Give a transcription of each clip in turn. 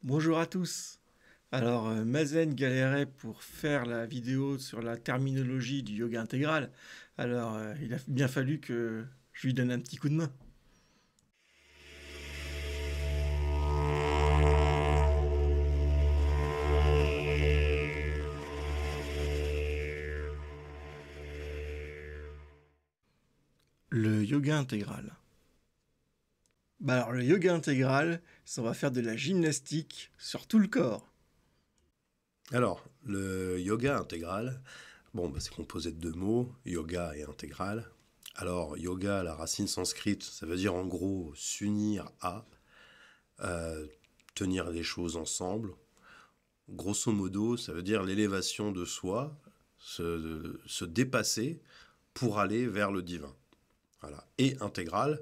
Bonjour à tous. Alors, Mazen galérait pour faire la vidéo sur la terminologie du yoga intégral. Alors, il a bien fallu que je lui donne un petit coup de main. Le yoga intégral. Alors, le yoga intégral, ça va faire de la gymnastique sur tout le corps. Alors, le yoga intégral, c'est composé de deux mots, yoga et intégral. Alors, yoga, la racine sanscrite, ça veut dire en gros s'unir à, euh, tenir les choses ensemble. Grosso modo, ça veut dire l'élévation de soi, se dépasser pour aller vers le divin. Voilà. Et intégral,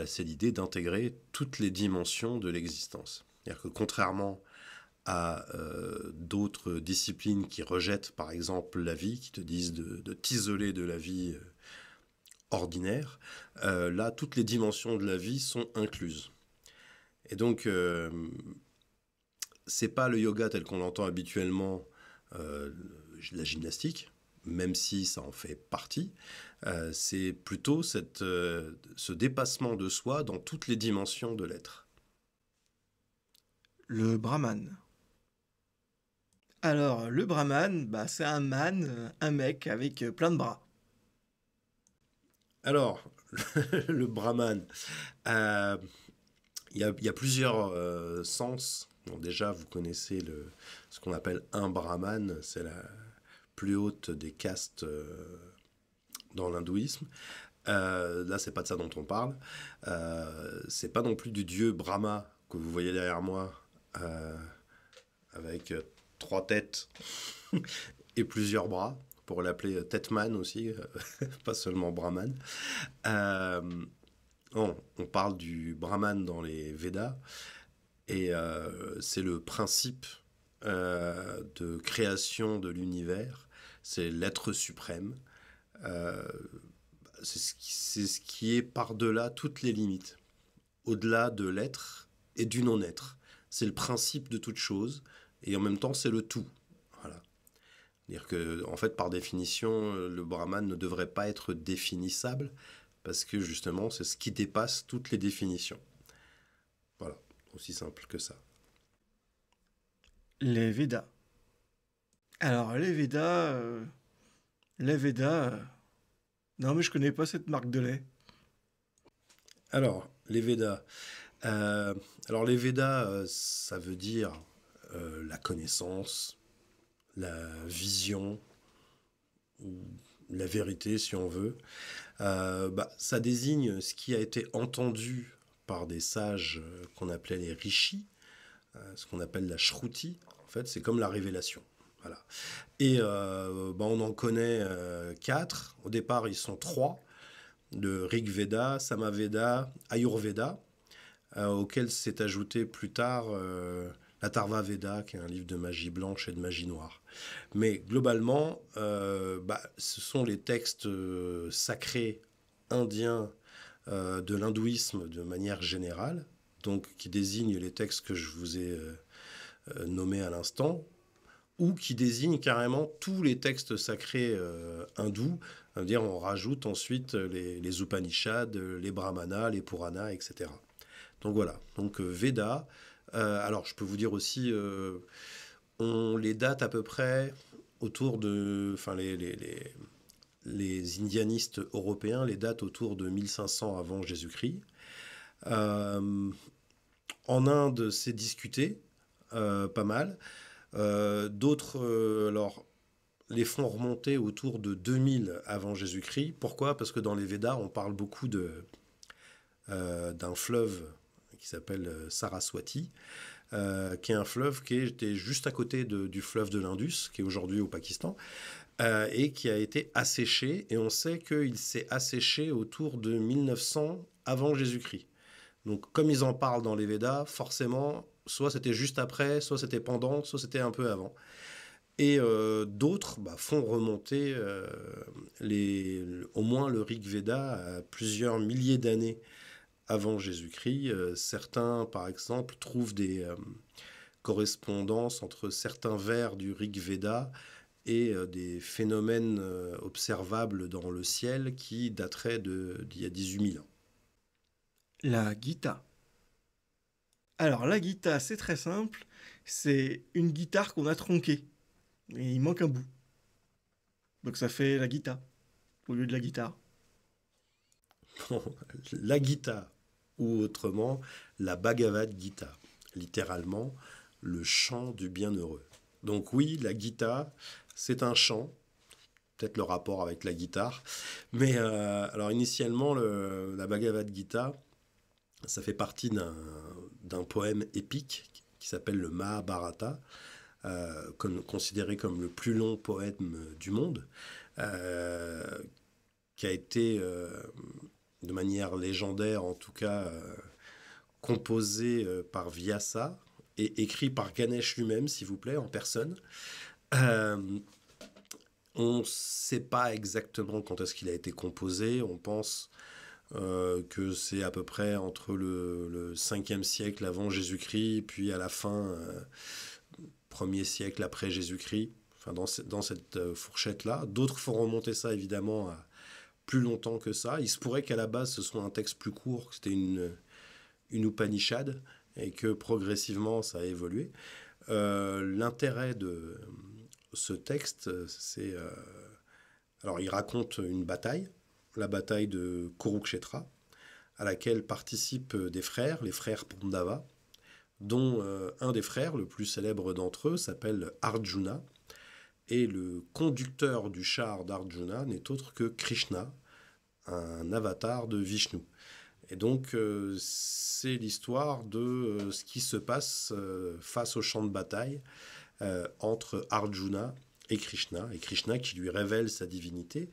c'est l'idée d'intégrer toutes les dimensions de l'existence. C'est-à-dire que contrairement à d'autres disciplines qui rejettent par exemple la vie, qui te disent de t'isoler de la vie ordinaire, là toutes les dimensions de la vie sont incluses. Et donc c'est pas le yoga tel qu'on l'entend habituellement, euh, la gymnastique, même si ça en fait partie, c'est plutôt ce dépassement de soi dans toutes les dimensions de l'être. Le brahman. Alors, le brahman, c'est un man, un mec avec plein de bras. Alors, le brahman, euh, il y a plusieurs sens. Bon, déjà, vous connaissez ce qu'on appelle un brahman, c'est la plus haute des castes dans l'hindouisme. Là, c'est pas de ça dont on parle. C'est pas non plus du dieu Brahma que vous voyez derrière moi, euh, avec trois têtes et plusieurs bras, pour l'appeler Tetman aussi, pas seulement Brahman. Euh, non, on parle du Brahman dans les Védas, et c'est le principe de création de l'univers, c'est l'être suprême, euh, c'est ce qui est par-delà toutes les limites, au-delà de l'être et du non-être. C'est le principe de toute chose, et en même temps c'est le tout. Voilà. C'est-à-dire que, en fait, par définition, le Brahman ne devrait pas être définissable, parce que justement, c'est ce qui dépasse toutes les définitions. Voilà, aussi simple que ça. Les Védas. Alors, les Védas, non mais je connais pas cette marque de lait. Alors, les Védas. Les Védas, ça veut dire la connaissance, la vision, ou la vérité, si on veut. Ça désigne ce qui a été entendu par des sages qu'on appelait les rishis, ce qu'on appelle la shruti. En fait, c'est comme la révélation. Voilà. Et on en connaît quatre. Au départ, ils sont trois: le Rig Veda, Samaveda, Ayurveda, auquel s'est ajouté plus tard la Tarva Veda, qui est un livre de magie blanche et de magie noire. Mais globalement, ce sont les textes sacrés indiens de l'hindouisme de manière générale, donc qui désignent les textes que je vous ai nommés à l'instant, ou qui désignent carrément tous les textes sacrés hindous. Ça veut dire on rajoute ensuite les Upanishads, les Brahmanas, les Puranas, etc. Donc voilà, donc Veda. Alors je peux vous dire aussi, on les date à peu près autour de, enfin les indianistes européens les datent autour de 1500 avant Jésus-Christ. Euh, En Inde, c'est discuté, pas mal. D'autres, les font remonter autour de 2000 avant Jésus-Christ. Pourquoi? Parce que dans les Védas, on parle beaucoup d'un fleuve qui s'appelle Saraswati, qui est un fleuve qui était juste à côté du fleuve de l'Indus, qui est aujourd'hui au Pakistan, et qui a été asséché. Et on sait qu'il s'est asséché autour de 1900 avant Jésus-Christ. Donc, comme ils en parlent dans les Védas, forcément, soit c'était juste après, soit c'était pendant, soit c'était un peu avant. Et d'autres font remonter au moins le Rig Veda à plusieurs milliers d'années avant Jésus-Christ. Certains, par exemple, trouvent des correspondances entre certains vers du Rig Veda et des phénomènes observables dans le ciel qui dateraient d'il y a 18 000 ans. La Gita. Alors, la Gita, c'est très simple. C'est une guitare qu'on a tronquée. Et il manque un bout. Donc ça fait la Gita, au lieu de la guitare. La Gita, ou autrement, la Bhagavad Gita, littéralement, le chant du bienheureux. Donc oui, la Gita, c'est un chant, peut-être le rapport avec la guitare, mais alors initialement, la Bhagavad Gita, ça fait partie d'un poème épique qui s'appelle le Mahabharata, considéré comme le plus long poème du monde, euh, qui a été, de manière légendaire en tout cas, composé par Vyasa et écrit par Ganesh lui-même, s'il vous plaît, en personne. Euh, on ne sait pas exactement quand est-ce qu'il a été composé. On pense que c'est à peu près entre le 5e siècle avant Jésus-Christ, puis à la fin, 1er siècle après Jésus-Christ, enfin dans cette fourchette-là. D'autres font remonter ça évidemment à plus longtemps que ça. Il se pourrait qu'à la base ce soit un texte plus court, que c'était une Upanishad, et que progressivement ça a évolué. L'intérêt de ce texte, c'est... alors il raconte une bataille, la bataille de Kurukshetra, à laquelle participent des frères, les frères Pandava, dont un des frères, le plus célèbre d'entre eux, s'appelle Arjuna, et le conducteur du char d'Arjuna n'est autre que Krishna, un avatar de Vishnu. Et donc, c'est l'histoire de ce qui se passe face au champ de bataille entre Arjuna et Krishna qui lui révèle sa divinité.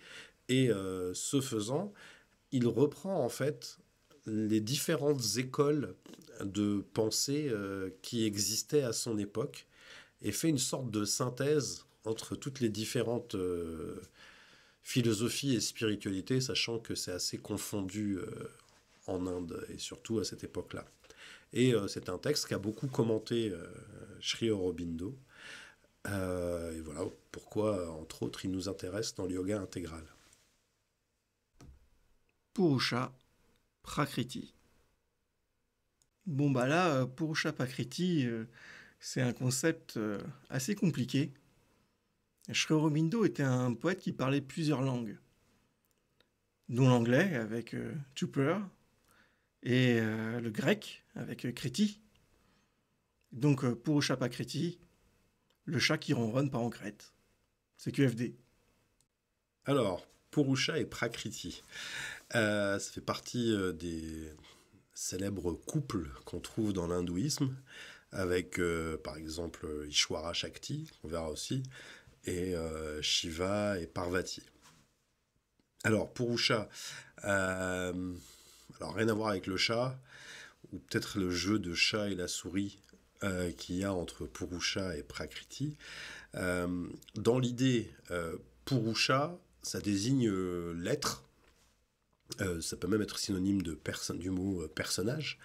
Et ce faisant, il reprend en fait les différentes écoles de pensée qui existaient à son époque et fait une sorte de synthèse entre toutes les différentes philosophies et spiritualités, sachant que c'est assez confondu en Inde et surtout à cette époque-là. Et c'est un texte qu'a beaucoup commenté Sri Aurobindo. Et voilà pourquoi, entre autres, il nous intéresse dans le yoga intégral. Purusha, Prakriti. Bon bah là, Purusha Prakriti, c'est un concept assez compliqué. Sri Aurobindo était un poète qui parlait plusieurs langues, dont l'anglais avec Tupper et le grec avec Kriti. Donc Purusha Prakriti, le chat qui ronronne part en Crète. C'est QFD. Alors, Purusha et Prakriti, ça fait partie des célèbres couples qu'on trouve dans l'hindouisme, avec par exemple Ishwara Shakti, on verra aussi, et Shiva et Parvati. Alors, Purusha, alors rien à voir avec le chat, ou peut-être le jeu de chat et la souris qu'il y a entre Purusha et Prakriti. Dans l'idée, Purusha, ça désigne l'être. Ça peut même être synonyme du mot personnage.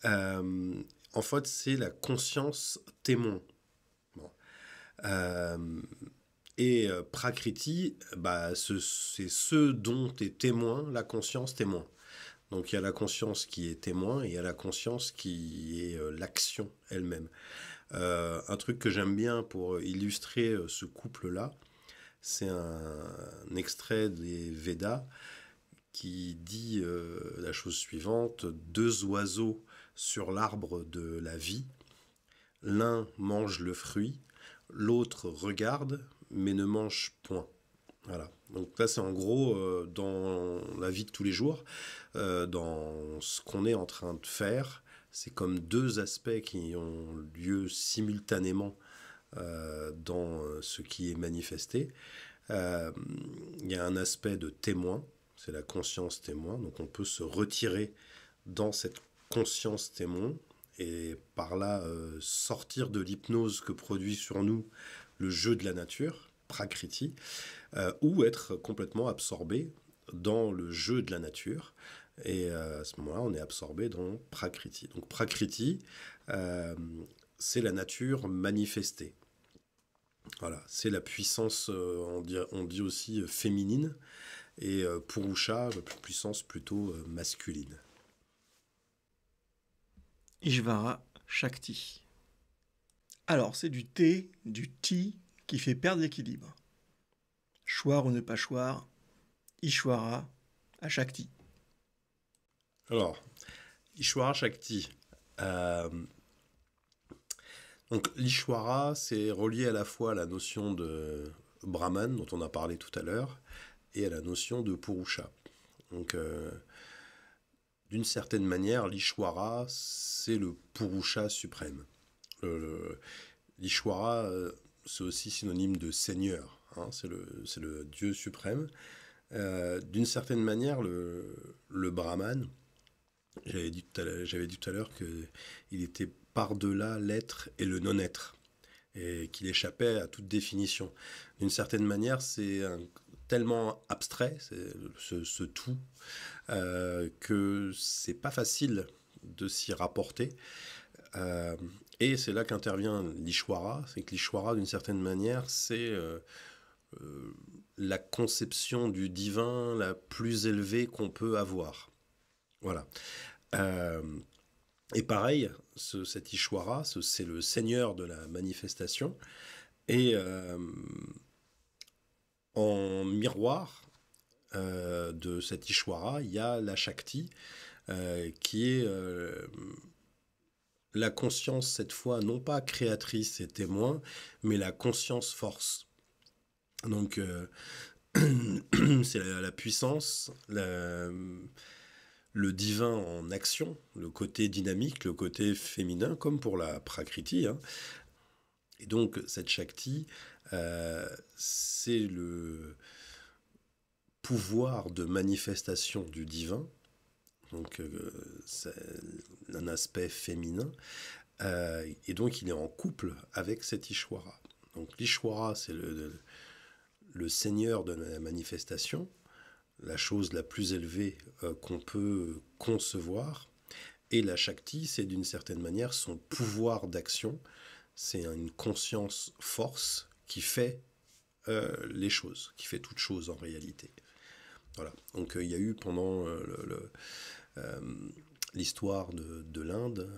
En fait, c'est la conscience témoin. Bon. Et Prakriti, bah, c'est ce dont est témoin la conscience témoin. Donc il y a la conscience qui est témoin et il y a la conscience qui est l'action elle-même. Un truc que j'aime bien pour illustrer ce couple-là, c'est un extrait des Védas qui dit la chose suivante: deux oiseaux sur l'arbre de la vie, l'un mange le fruit, l'autre regarde mais ne mange point. Voilà. Donc là, c'est en gros dans la vie de tous les jours, dans ce qu'on est en train de faire. C'est comme deux aspects qui ont lieu simultanément dans ce qui est manifesté. Il y a un aspect de témoin, c'est la conscience témoin. Donc on peut se retirer dans cette conscience témoin et par là sortir de l'hypnose que produit sur nous le jeu de la nature, Prakriti, ou être complètement absorbé dans le jeu de la nature. Et à ce moment-là, on est absorbé dans Prakriti. Donc Prakriti, euh, c'est la nature manifestée. Voilà, c'est la puissance, on dit aussi féminine, et Purusha, la puissance plutôt masculine. Ishvara Shakti. Alors, c'est du T, du Ti qui fait perdre l'équilibre. Choir ou ne pas choir, Ishvara à Shakti. Alors, Ishwara Shakti. Euh, donc l'Ishwara, c'est relié à la fois à la notion de Brahman, dont on a parlé tout à l'heure, et à la notion de Purusha. Donc, d'une certaine manière, l'Ishwara, c'est le Purusha suprême. L'Ishwara, c'est aussi synonyme de Seigneur, hein, c'est le Dieu suprême. D'une certaine manière, le Brahman, j'avais dit tout à l'heure qu'il était par-delà l'être et le non-être, et qu'il échappait à toute définition. D'une certaine manière, tellement abstrait, ce tout, que c'est pas facile de s'y rapporter. Euh, et c'est là qu'intervient l'Ishwara. C'est que l'Ishwara, d'une certaine manière, c'est la conception du divin la plus élevée qu'on peut avoir. Voilà. Euh, et pareil, cet Ishwara, c'est le seigneur de la manifestation. Et en miroir de cet Ishwara, il y a la Shakti, qui est la conscience, cette fois, non pas créatrice et témoin, mais la conscience force. Donc, c'est la puissance, le divin en action, le côté dynamique, le côté féminin, comme pour la Prakriti, hein. Et donc, cette Shakti, c'est le pouvoir de manifestation du divin, donc c'est un aspect féminin, et donc il est en couple avec cet Ishwara. Donc l'Ishwara, c'est le seigneur de la manifestation, la chose la plus élevée qu'on peut concevoir, et la Shakti, c'est d'une certaine manière son pouvoir d'action, c'est une conscience force qui fait les choses, qui fait toute chose en réalité. Voilà. Donc il y a eu pendant euh, l'histoire de l'Inde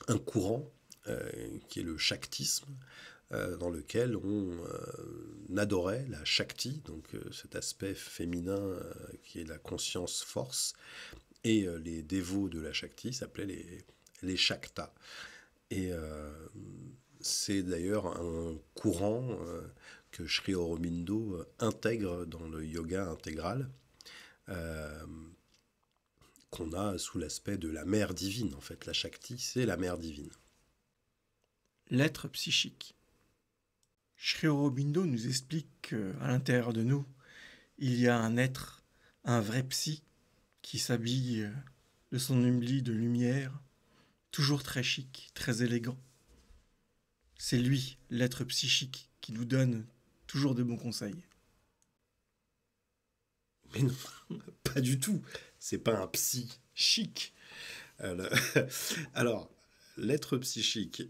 un courant qui est le shaktisme, dans lequel on adorait la Shakti, donc cet aspect féminin qui est la conscience force, et les dévots de la Shakti s'appelaient les Shaktas. Et c'est d'ailleurs un courant que Sri Aurobindo intègre dans le yoga intégral, euh, qu'on a sous l'aspect de la mère divine. En fait, la Shakti, c'est la mère divine. L'être psychique. Sri Aurobindo nous explique qu'à l'intérieur de nous, il y a un être, un vrai psy, qui s'habille de son humbli de lumière, toujours très chic, très élégant. C'est lui, l'être psychique, qui nous donne toujours de bons conseils. Mais non, pas du tout. C'est pas un psy chic. Alors, l'être psychique,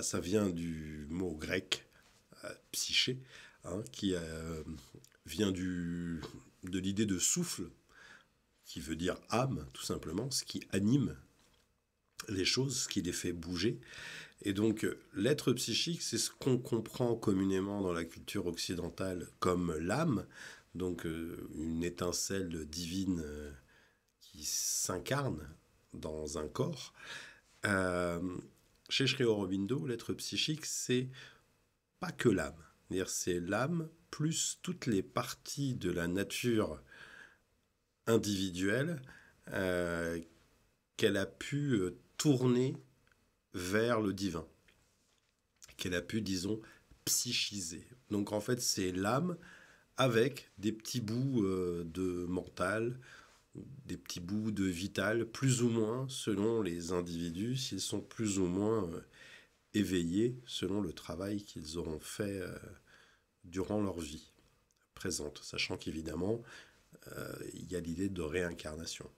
ça vient du mot grec psyché, hein, qui vient de l'idée de souffle, qui veut dire âme, tout simplement, ce qui anime les choses, ce qui les fait bouger. Et donc, l'être psychique, c'est ce qu'on comprend communément dans la culture occidentale comme l'âme, donc une étincelle divine qui s'incarne dans un corps. Euh, Chez Sri Aurobindo, l'être psychique, c'est pas que l'âme. C'est-à-dire, c'est l'âme plus toutes les parties de la nature individuelle qu'elle a pu tourner vers le divin, qu'elle a pu, disons, psychiser. Donc en fait, c'est l'âme avec des petits bouts de mental, des petits bouts de vital, plus ou moins selon les individus, s'ils sont plus ou moins éveillés selon le travail qu'ils auront fait durant leur vie présente. Sachant qu'évidemment, il y a l'idée de réincarnation.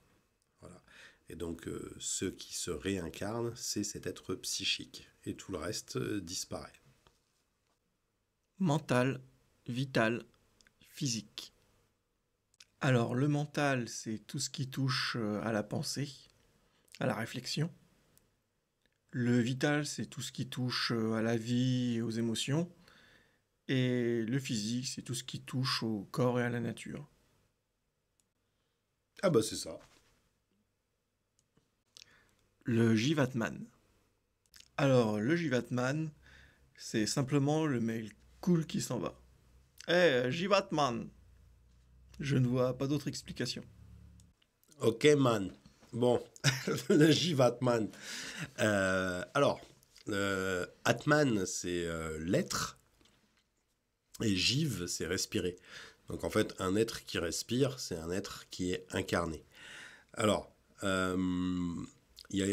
Voilà. Et donc, ce qui se réincarne, c'est cet être psychique. Et tout le reste disparaît. Mental, vital, physique. Alors, le mental, c'est tout ce qui touche à la pensée, à la réflexion. Le vital, c'est tout ce qui touche à la vie et aux émotions. Et le physique, c'est tout ce qui touche au corps et à la nature. Ah bah c'est ça. Le Jivatman. Alors, le Jivatman, c'est simplement le mail cool qui s'en va. Eh, Jivatman! Je ne vois pas d'autre explication. Ok, man. Bon, le Jivatman. Alors, Atman, c'est l'être, et Jiv, c'est respirer. Donc en fait, un être qui respire, c'est un être qui est incarné. Alors, il y a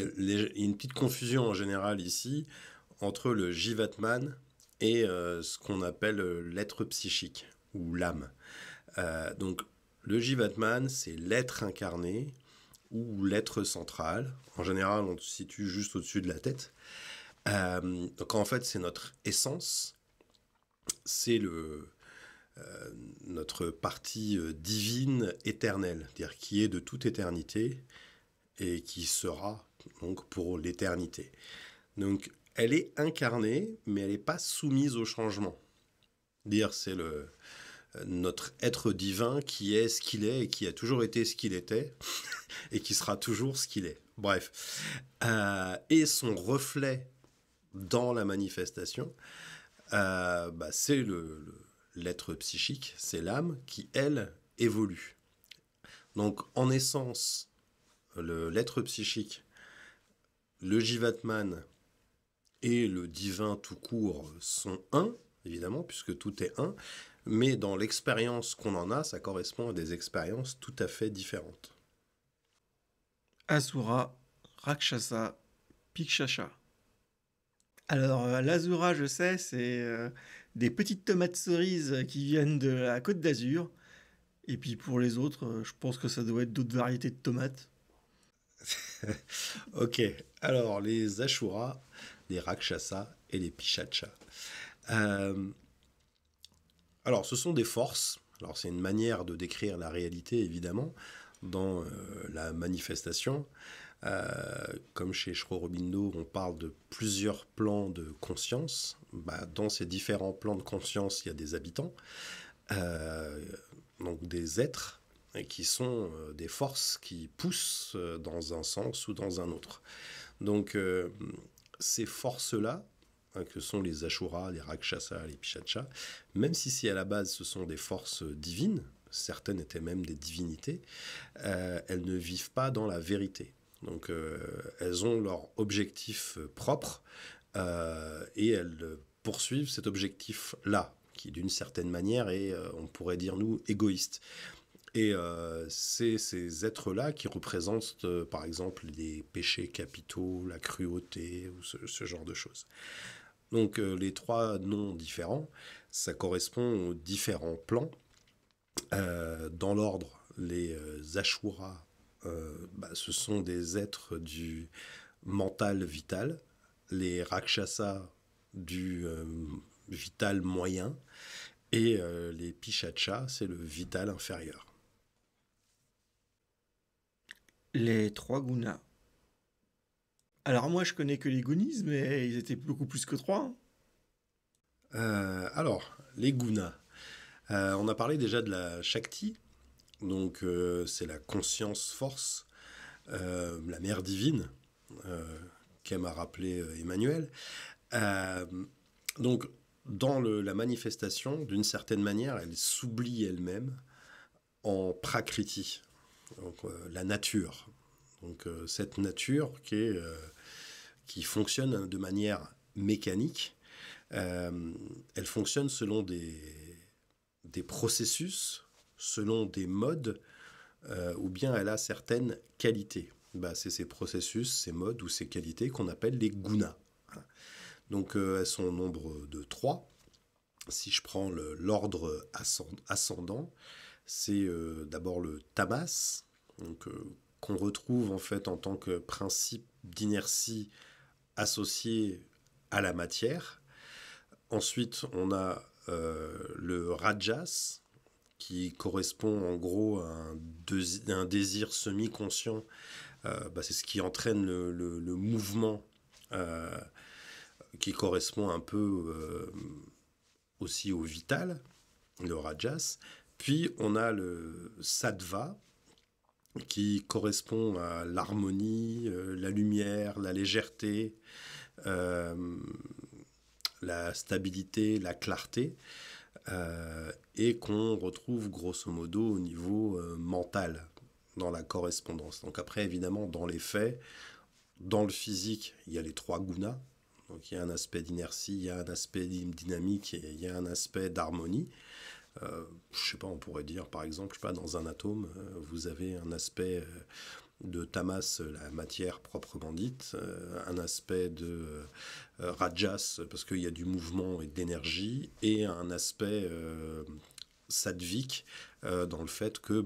une petite confusion en général ici entre le Jivatman et ce qu'on appelle l'être psychique ou l'âme. Donc, le Jivatman, c'est l'être incarné ou l'être central. En général, on se situe juste au-dessus de la tête. Donc, en fait, c'est notre essence. C'est notre partie divine éternelle, c'est-à-dire qui est de toute éternité et qui sera donc pour l'éternité. Donc, elle est incarnée, mais elle n'est pas soumise au changement. Dire c'est notre être divin qui est ce qu'il est et qui a toujours été ce qu'il était et qui sera toujours ce qu'il est. Bref. Et son reflet dans la manifestation, c'est l'être psychique, c'est l'âme qui, elle, évolue. Donc, en essence, l'être psychique, le Jivatman et le divin tout court sont un, évidemment, puisque tout est un, mais dans l'expérience qu'on en a, ça correspond à des expériences tout à fait différentes. Asura, Rakshasa, Pikshasha. Alors, l'Azura, je sais, c'est des petites tomates cerises qui viennent de la Côte d'Azur. Et puis pour les autres, je pense que ça doit être d'autres variétés de tomates. Ok, alors les Ashura, les Rakshasa et les Pishacha. Alors, ce sont des forces. Alors, c'est une manière de décrire la réalité, évidemment, dans la manifestation. Comme chez Shro-Aurobindo, on parle de plusieurs plans de conscience. Dans ces différents plans de conscience, il y a des habitants, donc des êtres, qui sont des forces qui poussent dans un sens ou dans un autre. Donc, ces forces-là, que sont les Ashura, les Rakshasa, les Pishacha, même si à la base ce sont des forces divines, certaines étaient même des divinités, elles ne vivent pas dans la vérité. Donc elles ont leur objectif propre et elles poursuivent cet objectif-là, qui d'une certaine manière est, on pourrait dire nous, égoïste. Et c'est ces êtres-là qui représentent, par exemple, les péchés capitaux, la cruauté, ou ce genre de choses. Donc les trois noms différents, ça correspond aux différents plans. Dans l'ordre, les Ashura, ce sont des êtres du mental vital, les Rakshasa du vital moyen, et les Pishacha, c'est le vital inférieur. Les trois gunas. Alors moi, je connais que les gunis, mais ils étaient beaucoup plus que trois. Alors, les gunas. On a parlé déjà de la Shakti, donc c'est la conscience force, la mère divine, qu'aime à rappeler Emmanuel. Donc, dans la manifestation, d'une certaine manière, elle s'oublie elle-même en prakriti, donc la nature. Donc cette nature qui fonctionne de manière mécanique, elle fonctionne selon des processus, selon des modes, ou bien elle a certaines qualités. C'est ces processus, ces modes ou ces qualités qu'on appelle les gunas. Donc elles sont au nombre de 3. Si je prends l'ordre ascendant, C'est d'abord le tamas, donc, qu'on retrouve en fait en tant que principe d'inertie associé à la matière. Ensuite, on a le rajas, qui correspond en gros à un désir semi-conscient. C'est ce qui entraîne le mouvement, euh, qui correspond un peu aussi au vital, le rajas. Puis on a le sattva, qui correspond à l'harmonie, la lumière, la légèreté, euh, la stabilité, la clarté, et qu'on retrouve grosso modo au niveau mental dans la correspondance. Donc après, évidemment, dans les faits, dans le physique, il y a les trois gunas. Donc il y a un aspect d'inertie, il y a un aspect dynamique et il y a un aspect d'harmonie. Je sais pas, on pourrait dire par exemple, je sais pas, dans un atome, vous avez un aspect de tamas, la matière proprement dite, un aspect de rajas, parce qu'il y a du mouvement et de l'énergie, et un aspect sattvique, dans le fait que,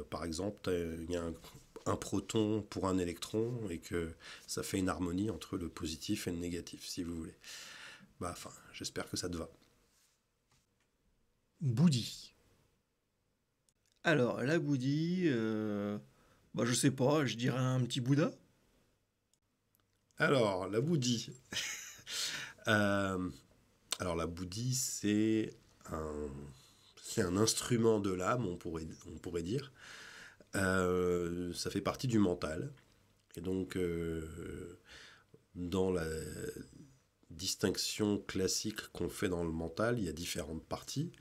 par exemple, il y a un proton pour un électron, et que ça fait une harmonie entre le positif et le négatif, si vous voulez. J'espère que ça te va. Bouddhi. Alors, la bouddhi, je sais pas, je dirais un petit Bouddha. Alors, la bouddhi. Euh, la bouddhi, c'est un instrument de l'âme, on pourrait dire. Ça fait partie du mental. Et donc, dans la distinction classique qu'on fait dans le mental, il y a différentes parties.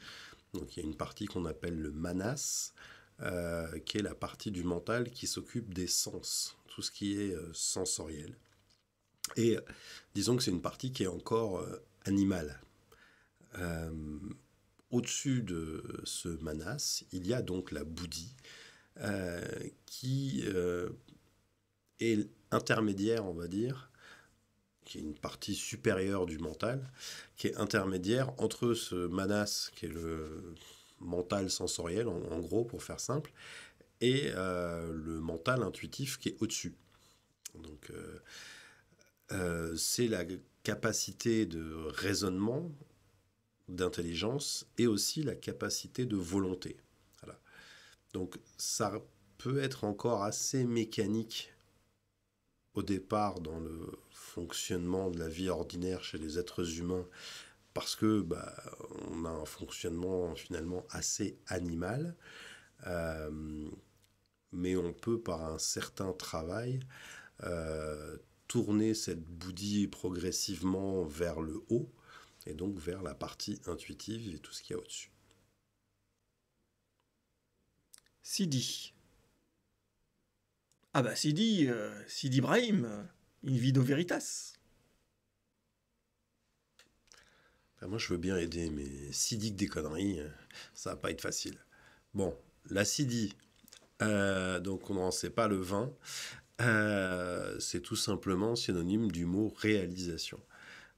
Donc, il y a une partie qu'on appelle le manas, qui est la partie du mental qui s'occupe des sens, tout ce qui est sensoriel. Et disons que c'est une partie qui est encore animale. Euh, Au-dessus de ce manas, il y a donc la bouddhi, qui est intermédiaire, on va dire, qui est une partie supérieure du mental, qui est intermédiaire entre ce manas, qui est le mental sensoriel, en gros, pour faire simple, et le mental intuitif qui est au-dessus. Donc, c'est la capacité de raisonnement, d'intelligence, et aussi la capacité de volonté. Voilà. Donc, ça peut être encore assez mécanique au départ dans le fonctionnement de la vie ordinaire chez les êtres humains, parce que on a un fonctionnement finalement assez animal, euh, mais on peut par un certain travail euh, tourner cette bouddhi progressivement vers le haut, et donc vers la partie intuitive et tout ce qu'il y a au-dessus. Sidi. Ah bah Sidi, Sidi Ibrahim, in vido veritas. Moi, je veux bien aider, mais Sidi que des conneries, ça va pas être facile. Bon, la Sidi, donc on n'en sait pas le vin, c'est tout simplement synonyme du mot réalisation.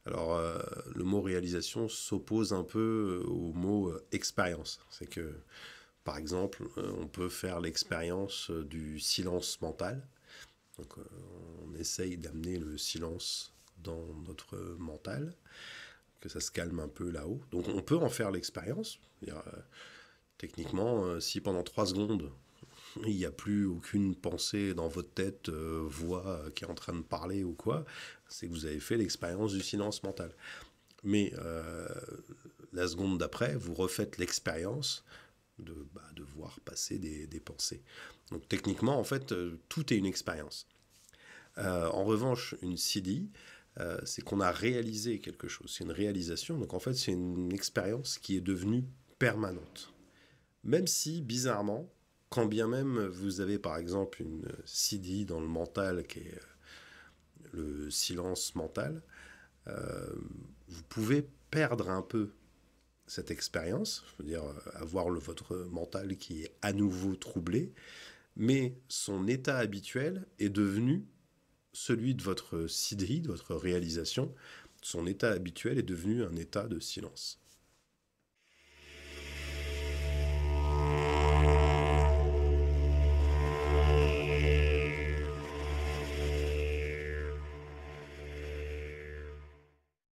Alors, le mot réalisation s'oppose un peu au mot expérience. C'est que, par exemple, on peut faire l'expérience du silence mental. Donc, on essaye d'amener le silence dans notre mental, que ça se calme un peu là-haut. Donc, on peut en faire l'expérience. Techniquement, si pendant 3 secondes, il n'y a plus aucune pensée dans votre tête, voix qui est en train de parler ou quoi, c'est que vous avez fait l'expérience du silence mental. Mais la seconde d'après, vous refaites l'expérience de voir passer des pensées. Donc techniquement, en fait, tout est une expérience. En revanche, une CD, c'est qu'on a réalisé quelque chose. C'est une réalisation. Donc en fait, c'est une expérience qui est devenue permanente. Même si, bizarrement, quand bien même vous avez par exemple une CD dans le mental qui est le silence mental, vous pouvez perdre un peu cette expérience, je veux dire avoir votre mental qui est à nouveau troublé, mais son état habituel est devenu celui de votre CD, de votre réalisation. Son état habituel est devenu un état de silence.